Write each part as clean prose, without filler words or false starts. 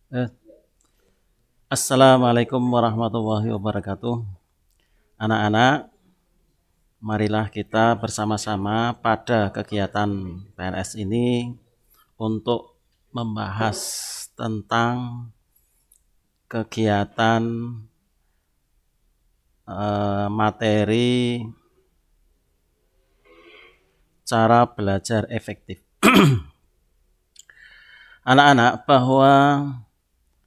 Eh, Assalamualaikum warahmatullahi wabarakatuh. Anak-anak, marilah kita bersama-sama pada kegiatan PNS ini untuk membahas tentang kegiatan materi cara belajar efektif. Anak-anak, bahwa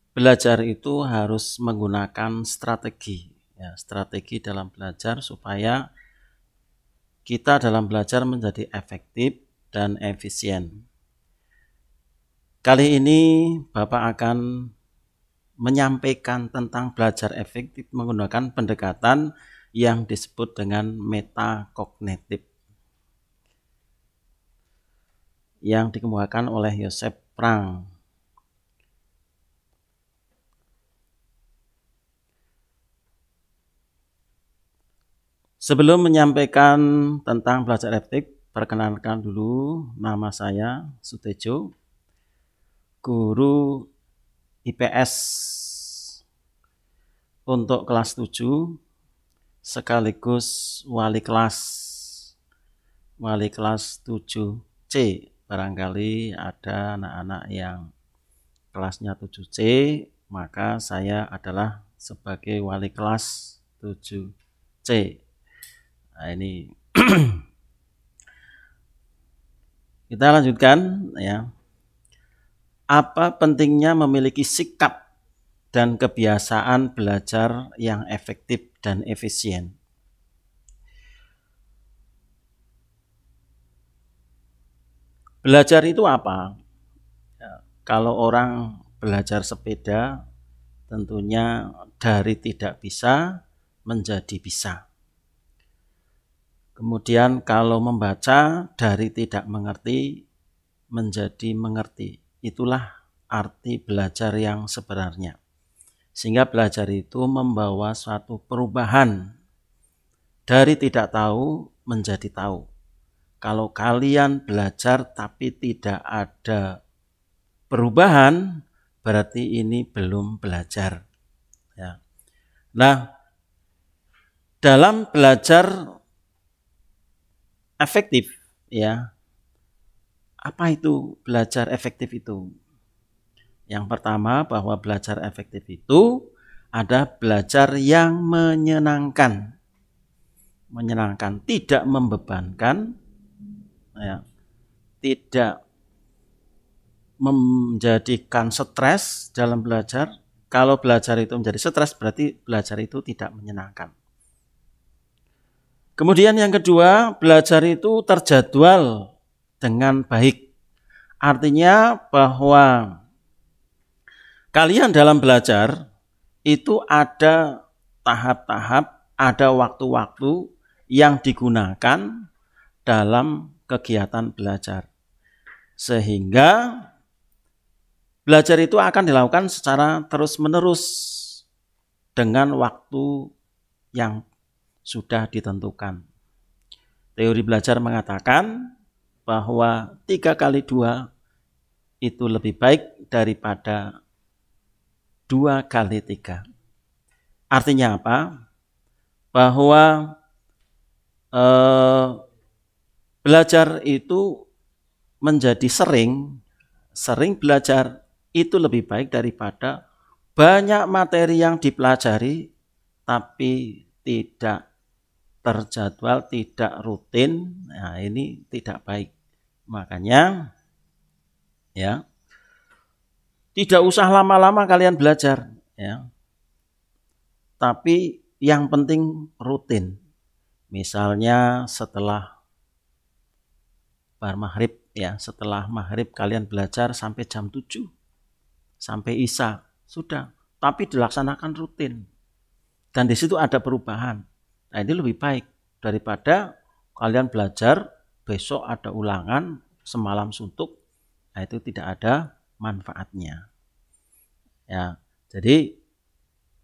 belajar itu harus menggunakan strategi, ya, strategi dalam belajar supaya kita dalam belajar menjadi efektif dan efisien. Kali ini Bapak akan menyampaikan tentang belajar efektif menggunakan pendekatan yang disebut dengan metakognitif yang dikemukakan oleh Joseph Prank. Sebelum menyampaikan tentang belajar efektif, perkenalkan dulu, nama saya Sutejo, guru IPS untuk kelas 7 sekaligus wali kelas 7C. Barangkali ada anak-anak yang kelasnya 7C, maka saya adalah sebagai wali kelas 7C. Nah, ini kita lanjutkan, ya. Apa pentingnya memiliki sikap dan kebiasaan belajar yang efektif dan efisien? Belajar itu apa? Ya, kalau orang belajar sepeda, tentunya dari tidak bisa menjadi bisa. Kemudian kalau membaca, dari tidak mengerti menjadi mengerti. Itulah arti belajar yang sebenarnya. Sehingga belajar itu membawa suatu perubahan dari tidak tahu menjadi tahu. Kalau kalian belajar tapi tidak ada perubahan, berarti ini belum belajar. Ya. Nah, dalam belajar efektif, ya, apa itu belajar efektif itu? Yang pertama, bahwa belajar efektif itu ada belajar yang menyenangkan, tidak membebankan, ya, tidak menjadikan stres dalam belajar. Kalau belajar itu menjadi stres, berarti belajar itu tidak menyenangkan. Kemudian yang kedua, belajar itu terjadwal dengan baik. Artinya bahwa kalian dalam belajar itu ada tahap-tahap, ada waktu-waktu yang digunakan dalam kegiatan belajar. Sehingga belajar itu akan dilakukan secara terus-menerus dengan waktu yang sudah ditentukan. Teori belajar mengatakan bahwa 3 kali 2 itu lebih baik daripada 2 kali 3. Artinya apa? Bahwa belajar itu menjadi sering belajar itu lebih baik daripada banyak materi yang dipelajari tapi tidak terjadwal, tidak rutin. Nah, ini tidak baik. Makanya, ya, tidak usah lama-lama kalian belajar, ya. Tapi yang penting rutin. Misalnya setelah bar maghrib, ya, setelah maghrib kalian belajar sampai jam 7, sampai isya, sudah. Tapi dilaksanakan rutin. Dan di situ ada perubahan. Nah, ini lebih baik daripada kalian belajar besok ada ulangan semalam suntuk. Nah, itu tidak ada manfaatnya. Ya, jadi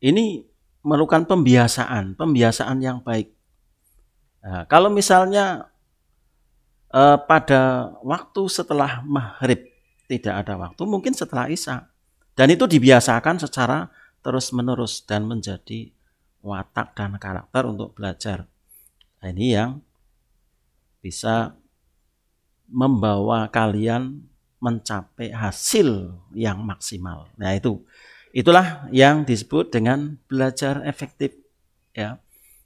ini memerlukan pembiasaan yang baik. Nah, kalau misalnya pada waktu setelah maghrib tidak ada waktu, mungkin setelah isya. Dan itu dibiasakan secara terus-menerus dan menjadi watak dan karakter untuk belajar. Nah, ini yang bisa membawa kalian mencapai hasil yang maksimal. Nah, itulah yang disebut dengan belajar efektif, ya.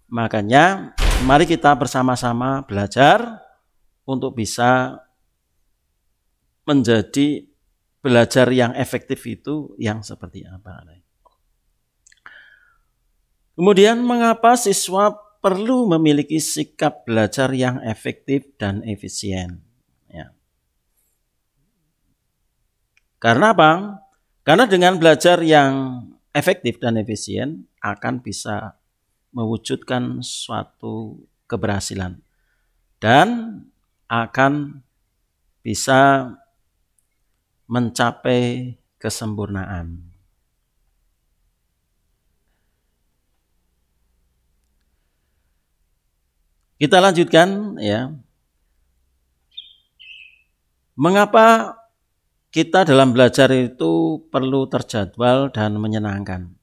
Makanya mari kita bersama-sama belajar untuk bisa menjadi belajar yang efektif itu yang seperti apa. Kemudian mengapa siswa perlu memiliki sikap belajar yang efektif dan efisien? Ya. Karena apa? Karena dengan belajar yang efektif dan efisien akan bisa mewujudkan suatu keberhasilan dan akan bisa mencapai kesempurnaan. Kita lanjutkan, ya. Mengapa kita dalam belajar itu perlu terjadwal dan menyenangkan?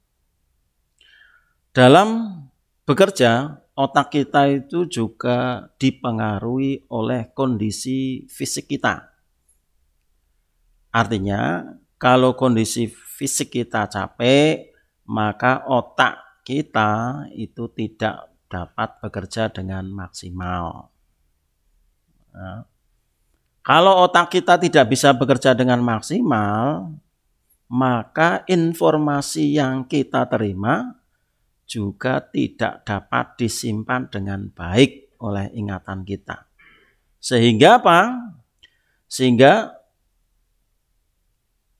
Dalam bekerja, otak kita itu juga dipengaruhi oleh kondisi fisik kita. Artinya, kalau kondisi fisik kita capek, maka otak kita itu tidak dapat bekerja dengan maksimal. Nah, kalau otak kita tidak bisa bekerja dengan maksimal, maka informasi yang kita terima juga tidak dapat disimpan dengan baik oleh ingatan kita. Sehingga apa? Sehingga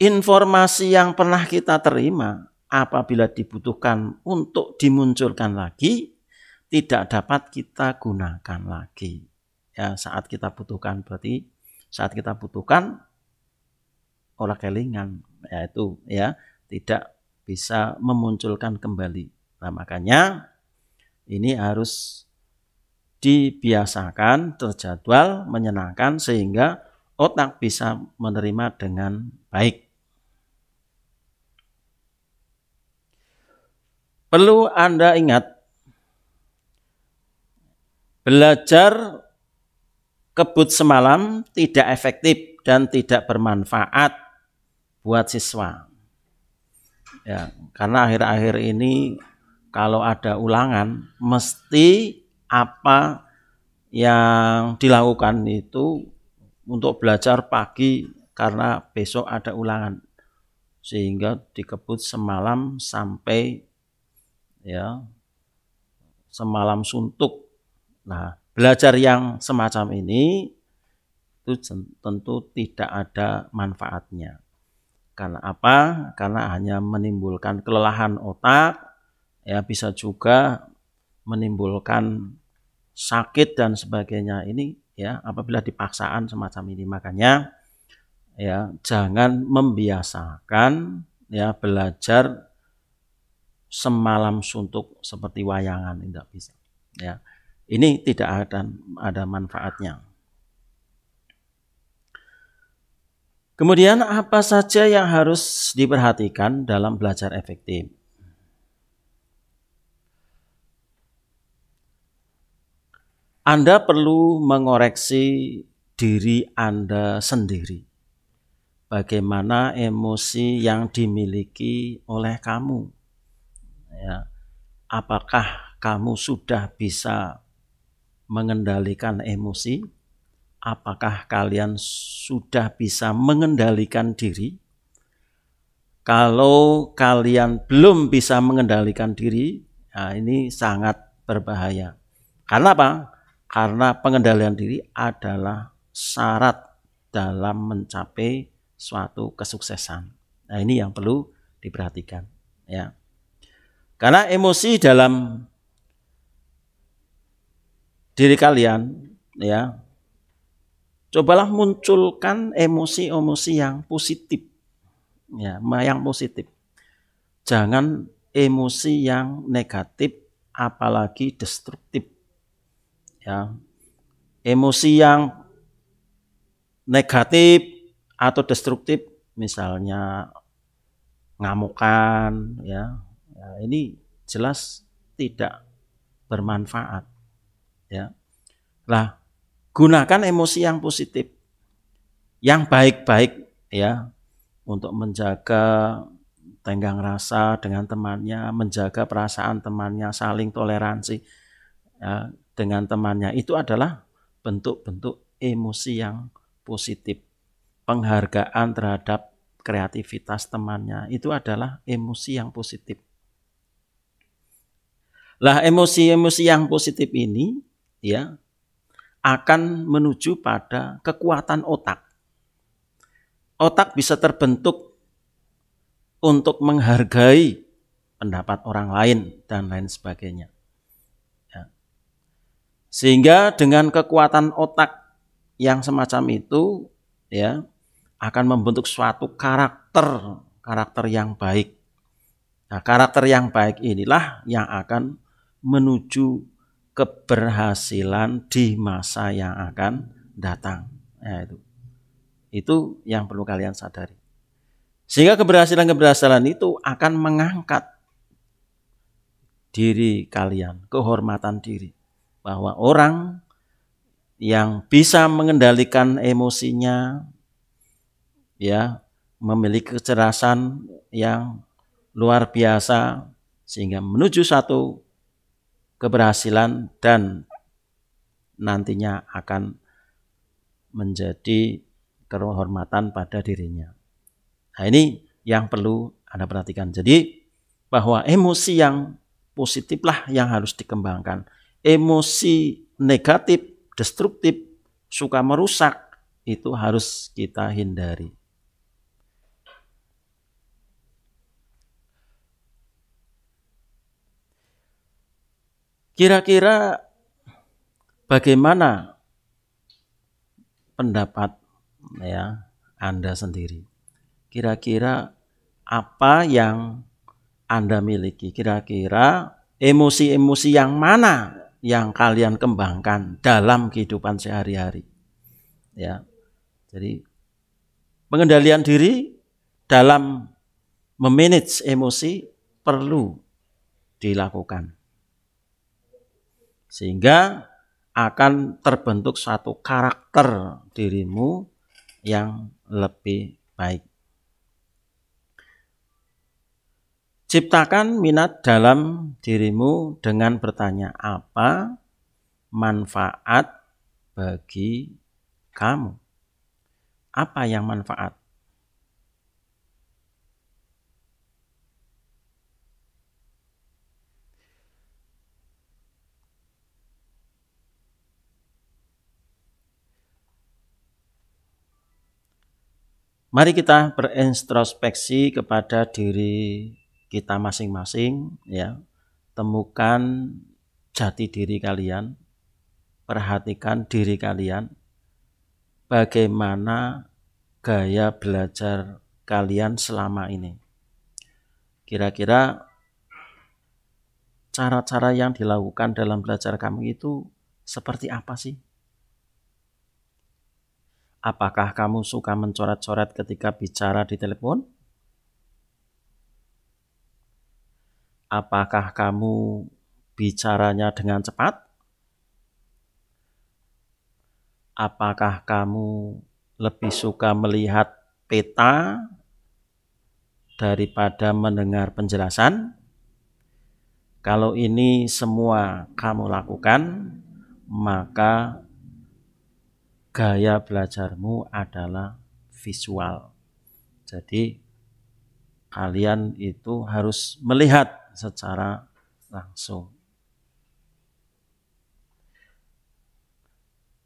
informasi yang pernah kita terima apabila dibutuhkan untuk dimunculkan lagi, tidak dapat kita gunakan lagi. Ya, saat kita butuhkan berarti saat kita butuhkan ora kelingan, yaitu ya tidak bisa memunculkan kembali. Nah, makanya ini harus dibiasakan, terjadwal, menyenangkan sehingga otak bisa menerima dengan baik. Perlu Anda ingat, belajar kebut semalam tidak efektif dan tidak bermanfaat buat siswa. Ya, karena akhir-akhir ini kalau ada ulangan, mesti apa yang dilakukan itu untuk belajar pagi karena besok ada ulangan. Sehingga dikebut semalam sampai ya semalam suntuk. Nah, belajar yang semacam ini itu tentu tidak ada manfaatnya. Karena apa? Karena hanya menimbulkan kelelahan otak, ya bisa juga menimbulkan sakit dan sebagainya ini ya apabila dipaksaan semacam ini. Makanya ya jangan membiasakan ya belajar semalam suntuk seperti wayangan, tidak bisa. Ya. Ini tidak ada manfaatnya. Kemudian apa saja yang harus diperhatikan dalam belajar efektif? Anda perlu mengoreksi diri Anda sendiri. Bagaimana emosi yang dimiliki oleh kamu? Ya. Apakah kamu sudah bisa mengendalikan emosi? Apakah kalian sudah bisa mengendalikan diri? Kalau kalian belum bisa mengendalikan diri, nah ini sangat berbahaya. Karena apa? Karena pengendalian diri adalah syarat dalam mencapai suatu kesuksesan. Nah, ini yang perlu diperhatikan, ya. Karena emosi dalam diri kalian, ya, cobalah munculkan emosi-emosi yang positif, ya, yang positif. Jangan emosi yang negatif, apalagi destruktif. Ya, emosi yang negatif atau destruktif, misalnya ngamukan, ya. Ya, ini jelas tidak bermanfaat, ya. Lah, gunakan emosi yang positif, yang baik-baik, ya, untuk menjaga tenggang rasa dengan temannya, menjaga perasaan temannya, saling toleransi, ya, dengan temannya. Itu adalah bentuk-bentuk emosi yang positif. Penghargaan terhadap kreativitas temannya, itu adalah emosi yang positif. Lah, emosi-emosi yang positif ini, ya, akan menuju pada kekuatan otak. Otak bisa terbentuk untuk menghargai pendapat orang lain dan lain sebagainya. Ya. Sehingga dengan kekuatan otak yang semacam itu, ya, akan membentuk suatu karakter yang baik. Nah, karakter yang baik inilah yang akan menuju keberhasilan di masa yang akan datang. Nah, itu yang perlu kalian sadari. Sehingga keberhasilan itu akan mengangkat diri kalian, kehormatan diri. Bahwa orang yang bisa mengendalikan emosinya, ya, memiliki kecerdasan yang luar biasa sehingga menuju satu keberhasilan dan nantinya akan menjadi kehormatan pada dirinya. Nah, ini yang perlu Anda perhatikan. Jadi bahwa emosi yang positiflah yang harus dikembangkan. Emosi negatif, destruktif, suka merusak, itu harus kita hindari. Kira-kira bagaimana pendapat, ya, Anda sendiri? Kira-kira apa yang Anda miliki? Kira-kira emosi-emosi yang mana yang kalian kembangkan dalam kehidupan sehari-hari? Ya. Jadi pengendalian diri dalam memanage emosi perlu dilakukan. Sehingga akan terbentuk suatu karakter dirimu yang lebih baik. Ciptakan minat dalam dirimu dengan bertanya, apa manfaat bagi kamu? Apa yang manfaat? Mari kita berintrospeksi kepada diri kita masing-masing, ya. Temukan jati diri kalian, perhatikan diri kalian, bagaimana gaya belajar kalian selama ini. Kira-kira cara-cara yang dilakukan dalam belajar kamu itu seperti apa sih? Apakah kamu suka mencoret-coret ketika bicara di telepon? Apakah kamu bicaranya dengan cepat? Apakah kamu lebih suka melihat peta daripada mendengar penjelasan? Kalau ini semua kamu lakukan, maka gaya belajarmu adalah visual. Jadi kalian itu harus melihat secara langsung.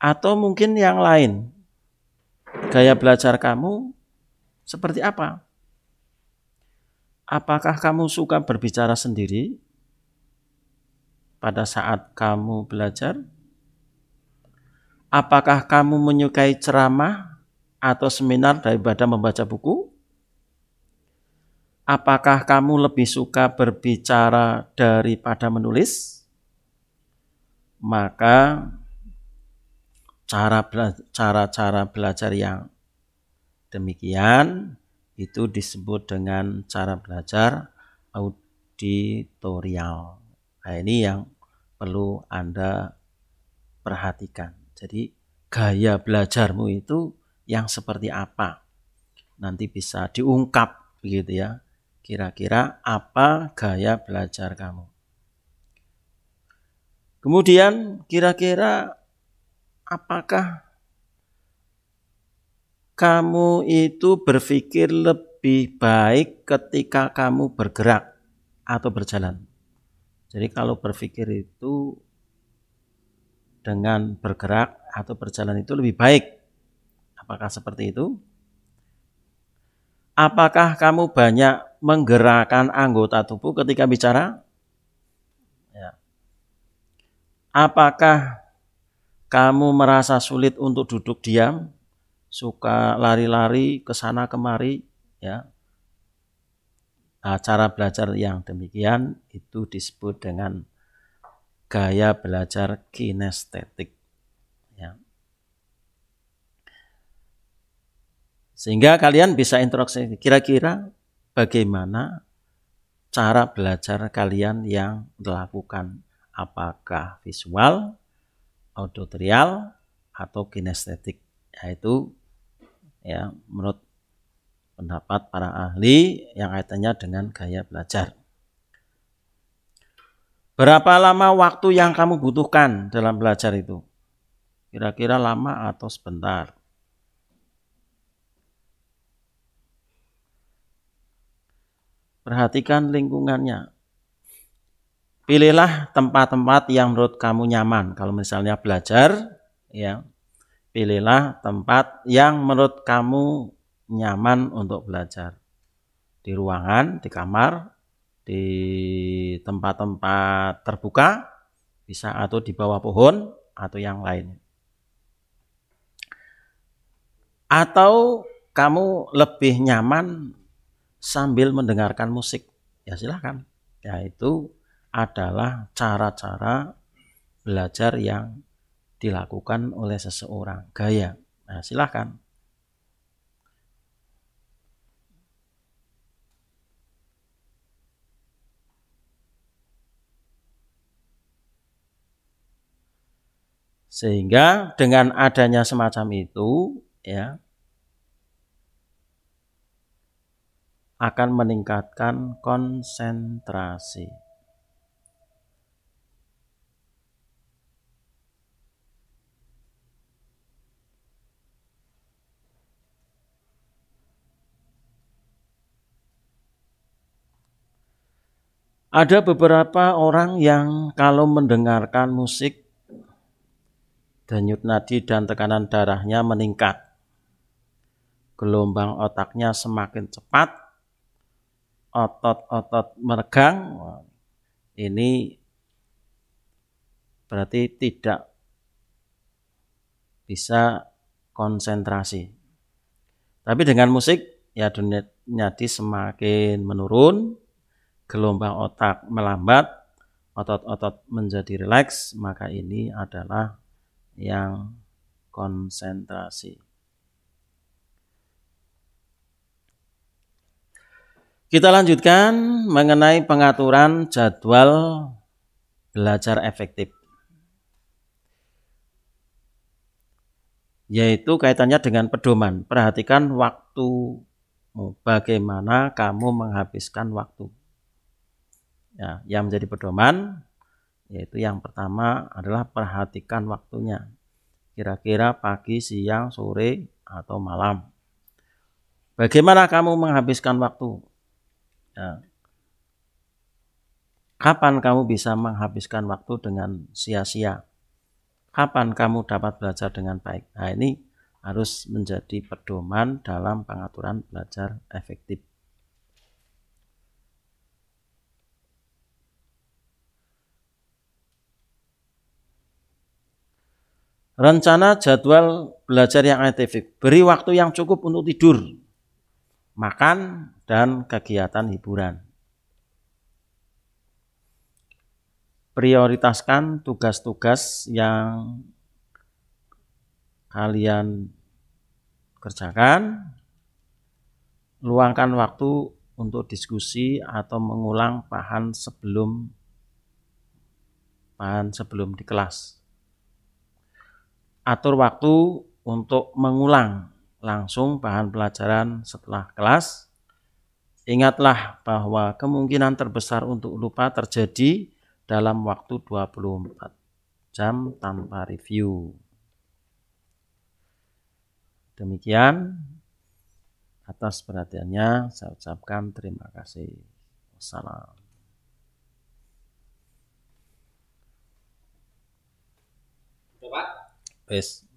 Atau mungkin yang lain, gaya belajar kamu seperti apa? Apakah kamu suka berbicara sendiri pada saat kamu belajar? Apakah kamu menyukai ceramah atau seminar daripada membaca buku? Apakah kamu lebih suka berbicara daripada menulis? Maka cara belajar yang demikian itu disebut dengan cara belajar auditorial. Nah, ini yang perlu Anda perhatikan. Jadi gaya belajarmu itu yang seperti apa? Nanti bisa diungkap begitu ya. Kira-kira apa gaya belajar kamu? Kemudian kira-kira apakah kamu itu berpikir lebih baik ketika kamu bergerak atau berjalan? Jadi kalau berpikir itu dengan bergerak atau berjalan itu lebih baik. Apakah seperti itu? Apakah kamu banyak menggerakkan anggota tubuh ketika bicara? Ya. Apakah kamu merasa sulit untuk duduk diam? Suka lari-lari ke sana kemari? Ya. Nah, cara belajar yang demikian itu disebut dengan gaya belajar kinestetik. Ya. Sehingga kalian bisa introspeksi, kira-kira bagaimana cara belajar kalian yang dilakukan, apakah visual, auditorial, atau kinestetik. Yaitu ya menurut pendapat para ahli yang kaitannya dengan gaya belajar. Berapa lama waktu yang kamu butuhkan dalam belajar itu? Kira-kira lama atau sebentar? Perhatikan lingkungannya. Pilihlah tempat-tempat yang menurut kamu nyaman. Kalau misalnya belajar, ya, pilihlah tempat yang menurut kamu nyaman untuk belajar. Di ruangan, di kamar, di tempat-tempat terbuka, bisa atau di bawah pohon atau yang lain. Atau kamu lebih nyaman sambil mendengarkan musik, ya silakan. Yaitu adalah cara-cara belajar yang dilakukan oleh seseorang, gaya. Nah, silakan. Sehingga dengan adanya semacam itu, ya, akan meningkatkan konsentrasi. Ada beberapa orang yang kalau mendengarkan musik, denyut nadi dan tekanan darahnya meningkat. Gelombang otaknya semakin cepat, otot-otot meregang. Ini berarti tidak bisa konsentrasi. Tapi dengan musik, ya denyut nadi semakin menurun, gelombang otak melambat, otot-otot menjadi rileks, maka ini adalah yang konsentrasi. Kita lanjutkan mengenai pengaturan jadwal belajar efektif. Yaitu kaitannya dengan pedoman. Perhatikan waktumu, bagaimana kamu menghabiskan waktu. Ya, yang menjadi pedoman yaitu yang pertama adalah perhatikan waktunya. Kira-kira pagi, siang, sore, atau malam. Bagaimana kamu menghabiskan waktu? Ya. Kapan kamu bisa menghabiskan waktu dengan sia-sia? Kapan kamu dapat belajar dengan baik? Nah, ini harus menjadi pedoman dalam pengaturan belajar efektif. Rencana jadwal belajar yang efektif. Beri waktu yang cukup untuk tidur, makan, dan kegiatan hiburan. Prioritaskan tugas-tugas yang kalian kerjakan luangkan waktu untuk diskusi atau mengulang bahan sebelum di kelas. Atur waktu untuk mengulang langsung bahan pelajaran setelah kelas. Ingatlah bahwa kemungkinan terbesar untuk lupa terjadi dalam waktu 24 jam tanpa review. Demikian, atas perhatiannya saya ucapkan terima kasih. Wassalam. Bapak? Wes.